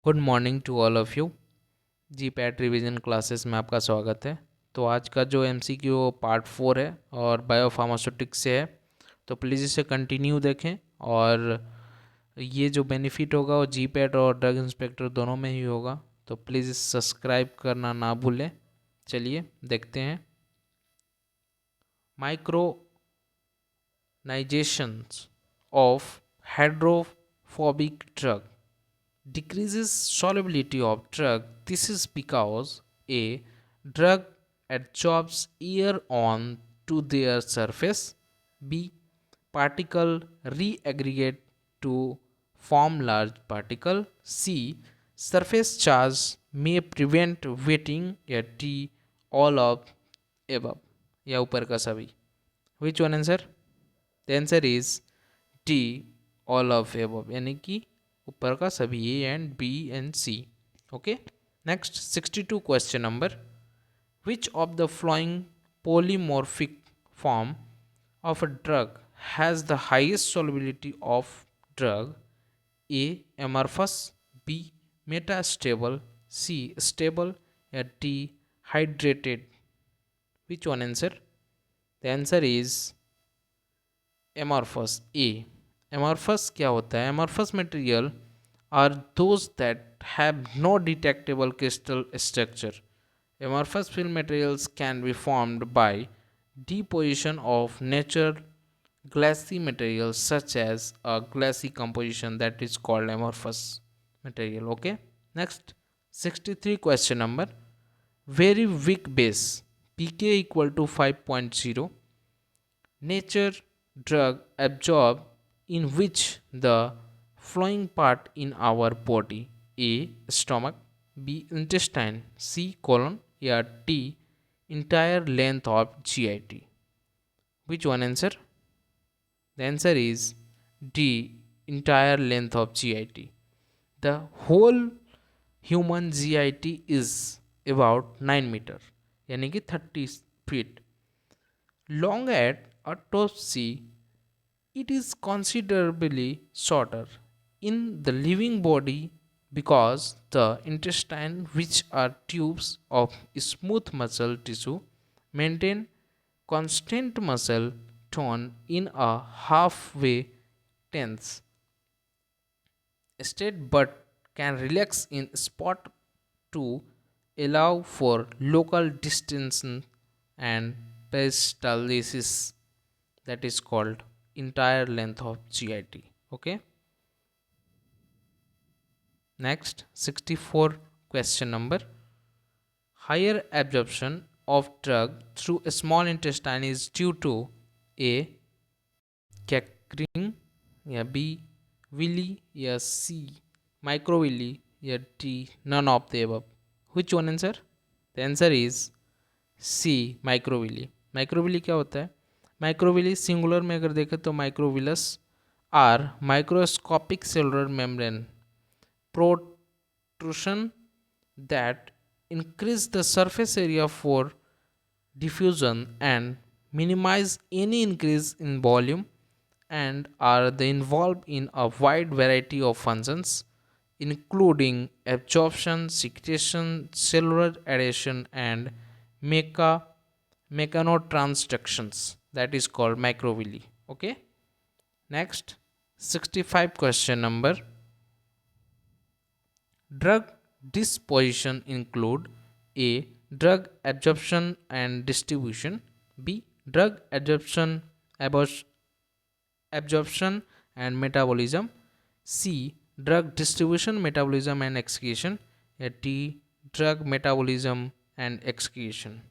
Good morning to all of you. G PAT revision classes में आपका स्वागत है। तो आज का जो एमसीक्यू पार्ट 4 है और बायोफार्मास्यूटिक्स से है, तो प्लीज़ इसे कंटिन्यू देखें। और ये जो बेनिफिट होगा वो जी पैट और ड्रग इंस्पेक्टर दोनों में ही होगा, तो प्लीज़ सब्सक्राइब करना ना भूलें। चलिए देखते हैं। Micronisations of hydrophobic drug decreases solubility of drug. This is because a drug adsorbs air on to their surface. B. Particle reaggregate to form large particle. C. Surface charge may prevent wetting. या D. All of above या ऊपर का सभी. Which one answer? The answer is D. All of above यानी कि ऊपर का सभी A and B and C. Okay. Next 62 question number. Which of the following polymorphic form of a drug has the highest solubility of drug? A. amorphous. B. metastable. C. stable. या D. hydrated. Which one answer? The answer is amorphous. A. amorphous क्या होता है? amorphous material are those that have no detectable crystal structure. Amorphous film materials can be formed by deposition of natural glassy materials such as a glassy composition that is called amorphous material. Okay. Next 63 question number. Very weak base pK equal to 5.0. Nature drug absorb in which the flowing part in our body? A. stomach. B. intestine. C. colon. या D. entire length of GIT. Which one answer? The answer is D. entire length of GIT. The whole human GIT is about 9 meter यानी कि 30 feet long. At autopsy it is considerably shorter in the living body because the intestine, which are tubes of smooth muscle tissue, maintain constant muscle tone in a halfway tense state but can relax in spot to allow for local distension and peristalsis, that is called entire length of GIT. Okay. Next 64 question number. Higher absorption of drug through a small intestine is due to A. Cackering या B. villi या C. microvilli या D. none of the above. Which one answer? The answer is C. microvilli. microvilli क्या होता है? microvilli singular में अगर देखें तो microvillus are microscopic cellular membrane protrusion that increase the surface area for diffusion and minimize any increase in volume and are they involved in a wide variety of functions including absorption, secretion, cellular adhesion and mechanotransductions, that is called microvilli. Okay. Next 65 question number. Drug disposition include A. drug absorption and distribution. B. drug absorption and metabolism. C. drug distribution, metabolism and excretion. D. drug metabolism and excretion.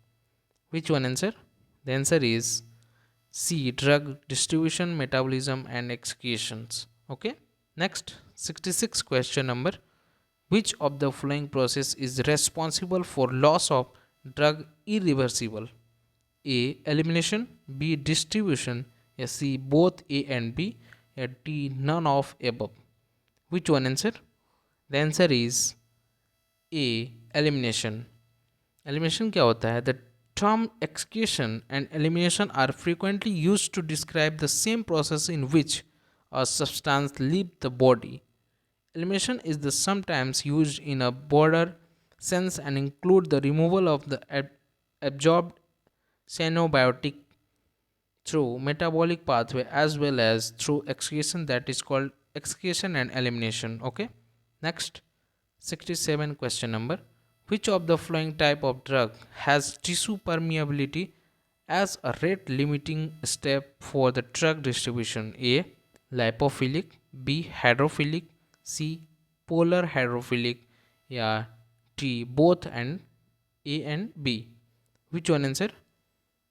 Which one answer? The answer is C. drug distribution, metabolism and excretions. Okay. Next 66 question number. Which of the following process is responsible for loss of drug irreversible? A. elimination. B. distribution. C. both A and B. D. none of above. Which one answer? The answer is A. elimination. Elimination क्या होता है? The term excretion and elimination are frequently used to describe the same process in which a substance leaves the body Elimination is the sometimes used in a broader sense and include the removal of the absorbed xenobiotic through metabolic pathway as well as through excretion, that is called excretion and elimination. Okay. Next, 67 question number. Which of the following type of drug has tissue permeability as a rate limiting step for the drug distribution? A. Lipophilic, B. Hydrophilic, C. Polar hydrophilic, या D. Both and A and B. Which one answer?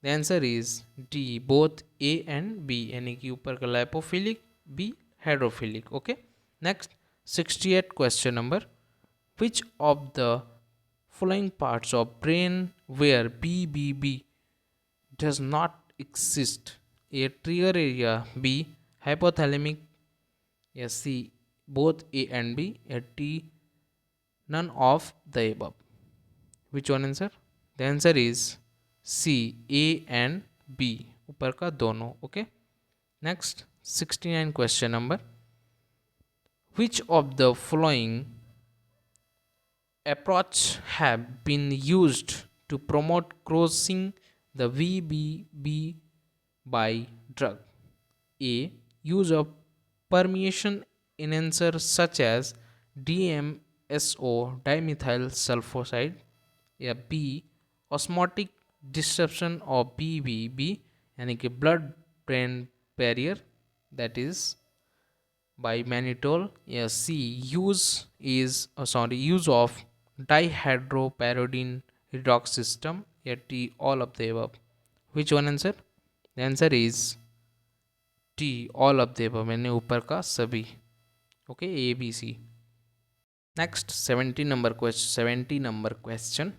The answer is D. Both A and B. यानी कि ऊपर का lipophilic, B hydrophilic. Okay. Next, 68 question number. Which of the following parts of brain where BBB does not exist? A. Trigger area, B. Hypothalamic, yes, C. Both A and B, a D. None of the above. Which one answer? The answer is C. A and B. ऊपर का दोनों. Okay. Next, 69 question number. Which of the following approach have been used to promote crossing the VBB by drug? A. Use of permeation enhancer such as DMSO dimethyl sulfoxide, या B. Osmotic disruption of BBB यानी कि blood brain barrier, that is by mannitol, या C. Use of dihydropyridine redox system, या D. All of the above. Which one answer? The answer is D. All of the above, मैंने ऊपर का सभी. Okay, A B C. Next, 70 number question.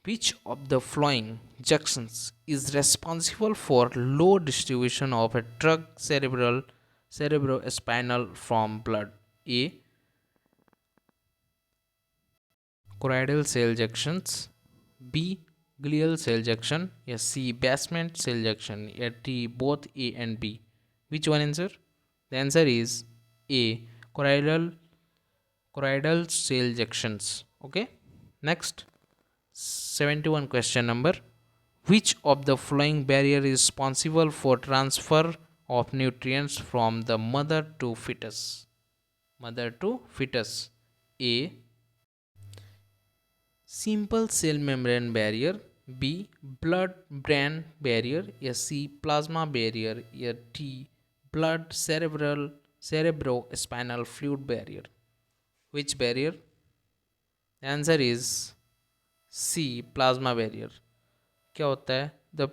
Which of the following junctions is responsible for low distribution of a drug cerebrospinal from blood? A. Choroidal cell junctions, B. Glial cell junction, या C. Basement cell junction, या D. Both A and B. Which one answer? The answer is A. Choroidal cell junctions. Okay. Next, 71 question number. Which of the following barrier is responsible for transfer of nutrients from the mother to fetus? A. Simple cell membrane barrier, B. Blood brain barrier, या C. Plasma barrier, या D. Blood cerebrospinal fluid barrier. Which barrier? The answer is C. Plasma barrier. क्या होता है? The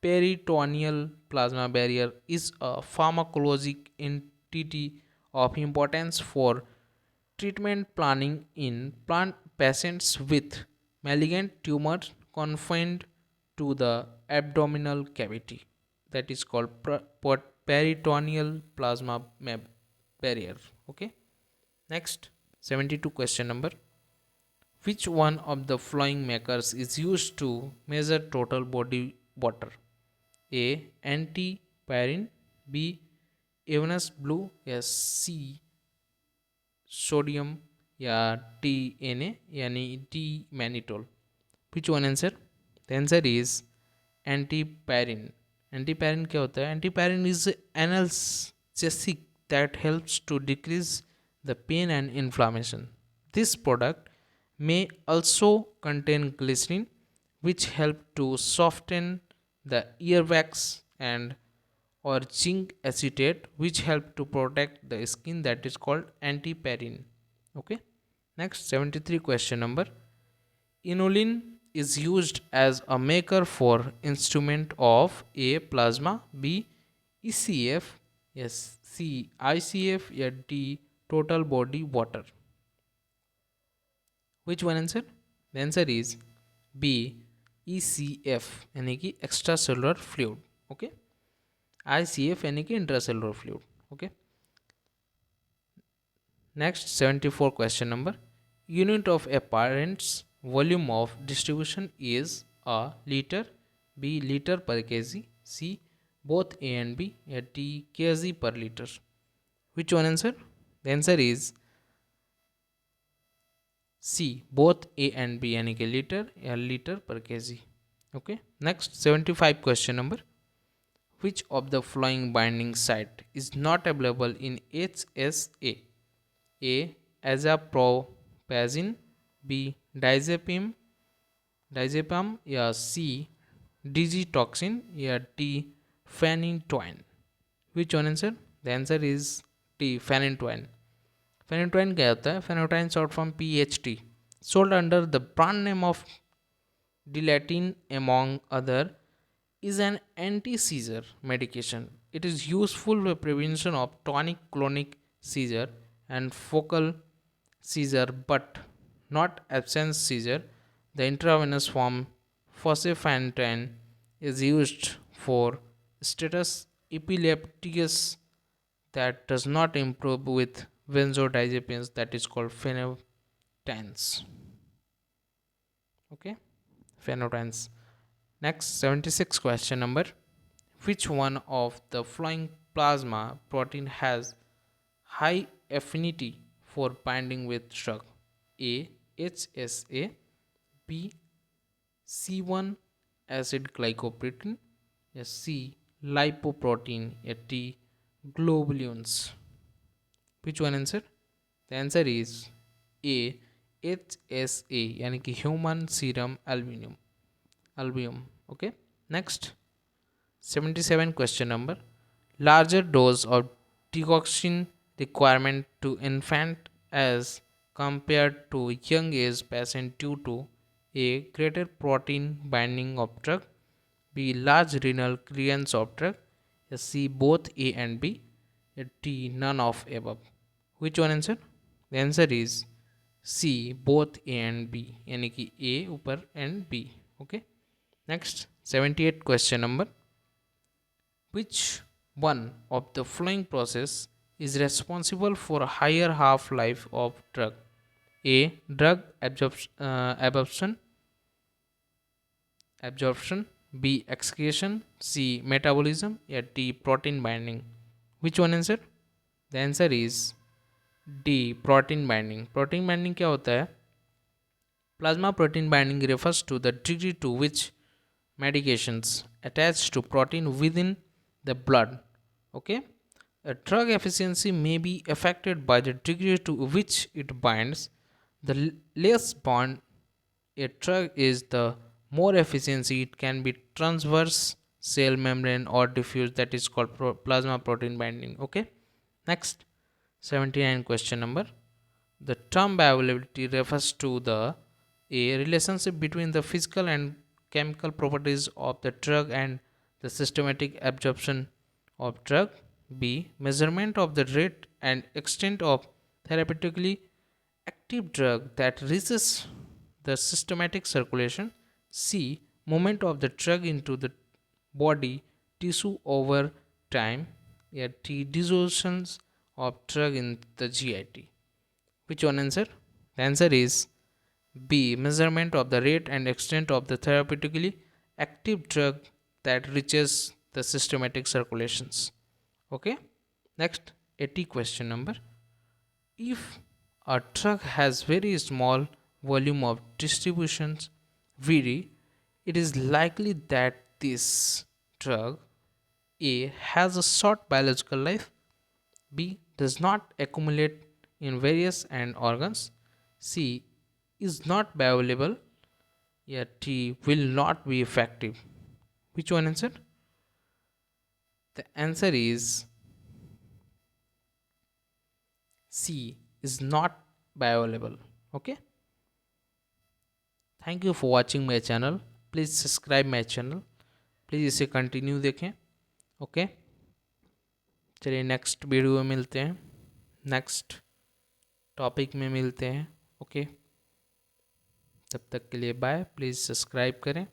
peritoneal plasma barrier is a pharmacologic entity of importance for treatment planning in plant patients with malignant tumors confined to the abdominal cavity. That is called peritoneal plasma barrier. Okay. Next, 72 question number. Which one of the following markers is used to measure total body water? A. Antipyrine, B. Evenus blue, या C. Sodium, या D. Na, यानी D. mannitol. Which one answer? The answer is antipyrine. Antipyrine क्या होता है? Antipyrine is analgesic that helps to decrease the pain and inflammation. This product may also contain glycerin, which help to soften the earwax, and or zinc acetate, which help to protect the skin, that is called antipyrine. Okay. Next, 73 question number. Inulin is used as a marker for instrument of A. Plasma, B. ECF, yes, C. ICF, या D. Total body water. Which one answer? The answer is B. ECF यानी कि extra cellular fluid. Okay. ICF यानी कि intracellular fluid. Okay. Next, 74 question number. Unit of a parent's volume of distribution is a liter, B. liter per kg, C. both A and B, या D. kg per liter. Which one answer? The answer is C both A and B यानी कि litre या litre पर KG. Okay, next 75 question number. Which of the following binding site is not available in HSA? A. Azapropazine. B. Diazepam या C. Digitoxin या D. Phenytoin. Which one answer? The answer is D. Phenytoin. Phenytoin क्या होता है? Phenytoin short from PHT, sold under the brand name of Dilatin among other, is an anti-seizure medication. It is useful for prevention of tonic-clonic seizure and focal seizure, but not absence seizure. The intravenous form fosfentan is used for status epilepticus that does not improve with benzodiazepines, that is called phenotans. Okay, phenotans. Next 76 question number. Which one of the following plasma protein has high affinity for binding with drug? A. HSA. B. C1 acid glycoprotein. C. Lipoprotein. D. Globulins. Which one answer? The answer is A. HSA यानी कि human serum albumin. Okay, next 77 question number. Larger dose of decoction requirement to infant as compared to young age patient due to A. Greater protein binding of drug. B. Large renal clearance of drug. C. Both A and B. D. None of above. Which one answer? The answer is C. Both A and B यानी कि A ऊपर and B. Okay. Next 78 question number. Which one of the following process is responsible for a higher half-life of drug? A. Drug absorption. B. Excretion. C. Metabolism. D. Protein binding. Which one answer? The answer is D. Protein binding. Protein binding क्या होता है? Plasma protein binding refers to the degree to which medications attach to protein within the blood. Okay, a drug efficiency may be affected by the degree to which it binds. The less bond a drug is, the more efficiency it can be transverse cell membrane or diffuse, that is called plasma protein binding. Okay, next 79 question number. The term bioavailability refers to the a relationship between the physical and chemical properties of the drug and the systematic absorption of drug. B. Measurement of the rate and extent of therapeutically active drug that reaches the systematic circulation. C. Movement of the drug into the body tissue over time. D. Dissolutions of drug in the GIT. Which one answer? The answer is B. Measurement of the rate and extent of the therapeutically active drug that reaches the systematic circulations. Okay. Next 80 question number. If a drug has very small volume of distributions vary, it is likely that this drug A has a short biological life, B does not accumulate in various end organs, C is not bioavailable, T will not be effective. Which one answer? The answer is C is not bioavailable. Okay. Thank you for watching my channel. Please subscribe my channel. Please इसे continue देखें. Okay, चलिए next video में मिलते हैं, next topic में मिलते हैं. Okay, तब तक के लिए बाय. प्लीज़ सब्सक्राइब करें.